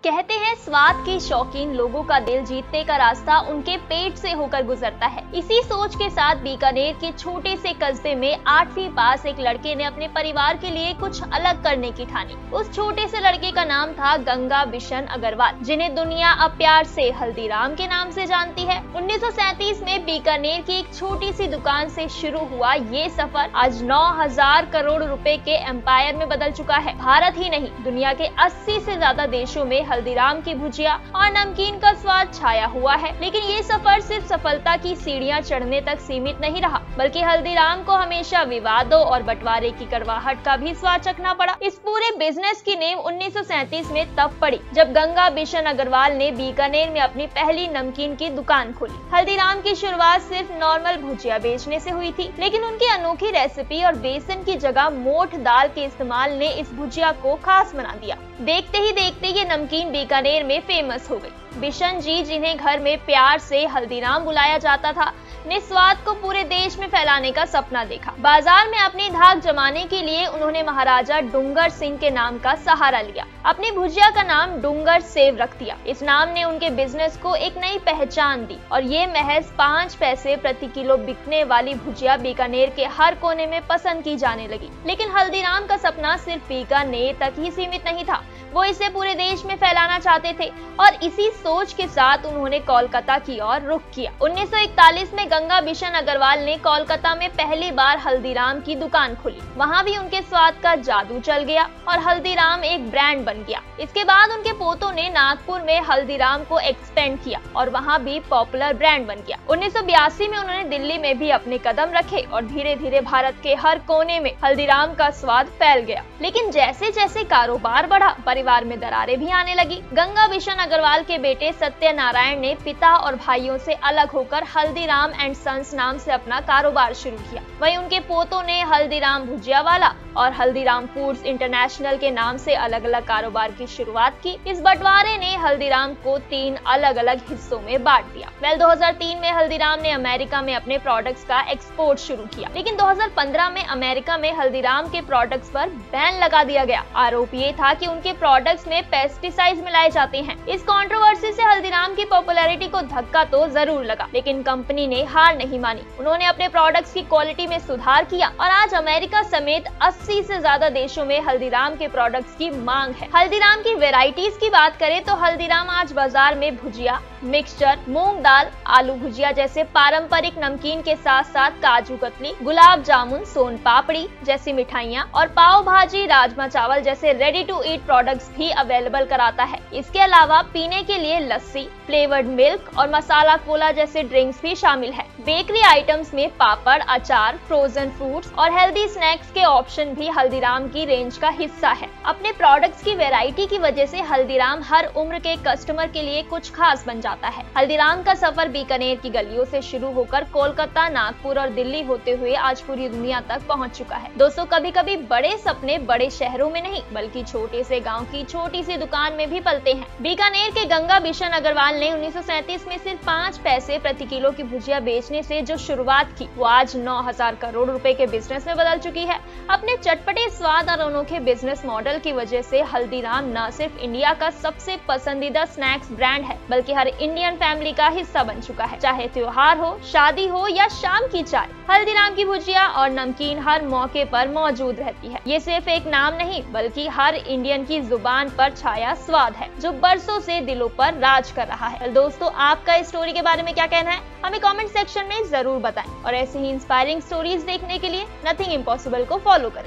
कहते हैं स्वाद के शौकीन लोगों का दिल जीतने का रास्ता उनके पेट से होकर गुजरता है। इसी सोच के साथ बीकानेर के छोटे से कस्बे में 8वीं पास एक लड़के ने अपने परिवार के लिए कुछ अलग करने की ठानी। उस छोटे से लड़के का नाम था गंगा बिशन अग्रवाल, जिन्हें दुनिया अब प्यार से हल्दीराम के नाम से जानती है। 1937 में बीकानेर की एक छोटी सी दुकान से शुरू हुआ ये सफर आज 9,000 करोड़ रुपए के एम्पायर में बदल चुका है। भारत ही नहीं, दुनिया के 80 से ज्यादा देशों में हल्दीराम की भुजिया और नमकीन का स्वाद छाया हुआ है। लेकिन ये सफर सिर्फ सफलता की सीढ़ियां चढ़ने तक सीमित नहीं रहा, बल्कि हल्दीराम को हमेशा विवादों और बंटवारे की कड़वाहट का भी स्वाद चखना पड़ा। इस पूरे बिजनेस की नींव 1937 में तब पड़ी जब गंगा बिशन अग्रवाल ने बीकानेर में अपनी पहली नमकीन की दुकान खोली। हल्दीराम की शुरुआत सिर्फ नॉर्मल भुजिया बेचने से हुई थी, लेकिन उनकी अनोखी रेसिपी और बेसन की जगह मोठ दाल के इस्तेमाल ने इस भुजिया को खास बना दिया। देखते ही देखते ये नमकीन बीकानेर में फेमस हो गई। बिशन जी, जिन्हें घर में प्यार से हल्दीराम बुलाया जाता था, ने स्वाद को पूरे देश में फैलाने का सपना देखा। बाजार में अपनी धाक जमाने के लिए उन्होंने महाराजा डूंगर सिंह के नाम का सहारा लिया। अपनी भुजिया का नाम डूंगर सेव रख दिया। इस नाम ने उनके बिजनेस को एक नई पहचान दी और ये महज 5 पैसे प्रति किलो बिकने वाली भुजिया बीकानेर के हर कोने में पसंद की जाने लगी। लेकिन हल्दीराम का सपना सिर्फ बीकानेर तक ही सीमित नहीं था, वो इसे पूरे देश में फैलाना चाहते थे और इसी सोच के साथ उन्होंने कोलकाता की ओर रुख किया। 1941 में गंगा बिशन अग्रवाल ने कोलकाता में पहली बार हल्दीराम की दुकान खोली। वहाँ भी उनके स्वाद का जादू चल गया और हल्दीराम एक ब्रांड बन गया। इसके बाद उनके पोतों ने नागपुर में हल्दीराम को एक्सपेंड किया और वहाँ भी पॉपुलर ब्रांड बन गया। 1982 में उन्होंने दिल्ली में भी अपने कदम रखे और धीरे धीरे भारत के हर कोने में हल्दीराम का स्वाद फैल गया। लेकिन जैसे जैसे कारोबार बढ़ा, परिवार में दरारें भी आने लगी। गंगा बिशन अग्रवाल के बेटे सत्यनारायण ने पिता और भाइयों से अलग होकर हल्दीराम एंड सन्स नाम से अपना कारोबार शुरू किया। वहीं उनके पोतों ने हल्दीराम भुजिया वाला और हल्दीराम फूड्स इंटरनेशनल के नाम से अलग अलग कारोबार की शुरुआत की। इस बंटवारे ने हल्दीराम को 3 अलग अलग हिस्सों में बांट दिया। 2003 में हल्दीराम ने अमेरिका में अपने प्रोडक्ट्स का एक्सपोर्ट शुरू किया, लेकिन 2015 में अमेरिका में हल्दीराम के प्रोडक्ट्स पर बैन लगा दिया गया। आरोप ये था कि उनके प्रोडक्ट्स में पेस्टिसाइड्स मिलाए जाते हैं। इस कंट्रोवर्सी से हल्दीराम की पॉपुलैरिटी को धक्का तो जरूर लगा, लेकिन कंपनी ने हार नहीं मानी। उन्होंने अपने प्रोडक्ट्स की क्वालिटी में सुधार किया और आज अमेरिका समेत 80 से ज्यादा देशों में हल्दीराम के प्रोडक्ट्स की मांग है। हल्दीराम की वेराइटीज की बात करें तो हल्दीराम आज बाजार में भुजिया, मिक्सचर, मूंग दाल, आलू भुजिया जैसे पारंपरिक नमकीन के साथ साथ काजू कतली, गुलाब जामुन, सोन पापड़ी जैसी मिठाइयाँ और पाव भाजी, राजमा चावल जैसे रेडी टू ईट प्रोडक्ट्स भी अवेलेबल कराता है। इसके अलावा पीने के लिए लस्सी, फ्लेवर्ड मिल्क और मसाला कोला जैसे ड्रिंक्स भी शामिल है। बेकरी आइटम्स में पापड़, अचार, फ्रोजन फ्रूट्स और हेल्दी स्नैक्स के ऑप्शन भी हल्दीराम की रेंज का हिस्सा है। अपने प्रोडक्ट्स की वैरायटी की वजह से हल्दीराम हर उम्र के कस्टमर के लिए कुछ खास बन जाता है। हल्दीराम का सफर बीकानेर की गलियों से शुरू होकर कोलकाता, नागपुर और दिल्ली होते हुए आज पूरी दुनिया तक पहुंच चुका है। दोस्तों, कभी कभी बड़े सपने बड़े शहरों में नहीं बल्कि छोटे से गाँव की छोटी सी दुकान में भी पलते हैं। बीकानेर के गंगा बिशन अग्रवाल ने 1937 में सिर्फ 5 पैसे प्रति किलो की भुजिया बेचने से जो शुरुआत की, वो आज 9,000 करोड़ रुपए के बिजनेस में बदल चुकी है। अपने चटपटे स्वाद और अनोखे बिजनेस मॉडल की वजह से हल्दीराम न सिर्फ इंडिया का सबसे पसंदीदा स्नैक्स ब्रांड है, बल्कि हर इंडियन फैमिली का हिस्सा बन चुका है। चाहे त्योहार हो, शादी हो या शाम की चाय, हल्दीराम की भुजिया और नमकीन हर मौके पर मौजूद रहती है। ये सिर्फ एक नाम नहीं बल्कि हर इंडियन की जुबान पर छाया स्वाद है जो बरसों से दिलों पर राज कर रहा है। दोस्तों, आपका इस स्टोरी के बारे में क्या कहना है, हमें कमेंट सेक्शन में जरूर बताएं और ऐसे ही इंस्पायरिंग स्टोरीज देखने के लिए नथिंग इम्पॉसिबल को फॉलो करें।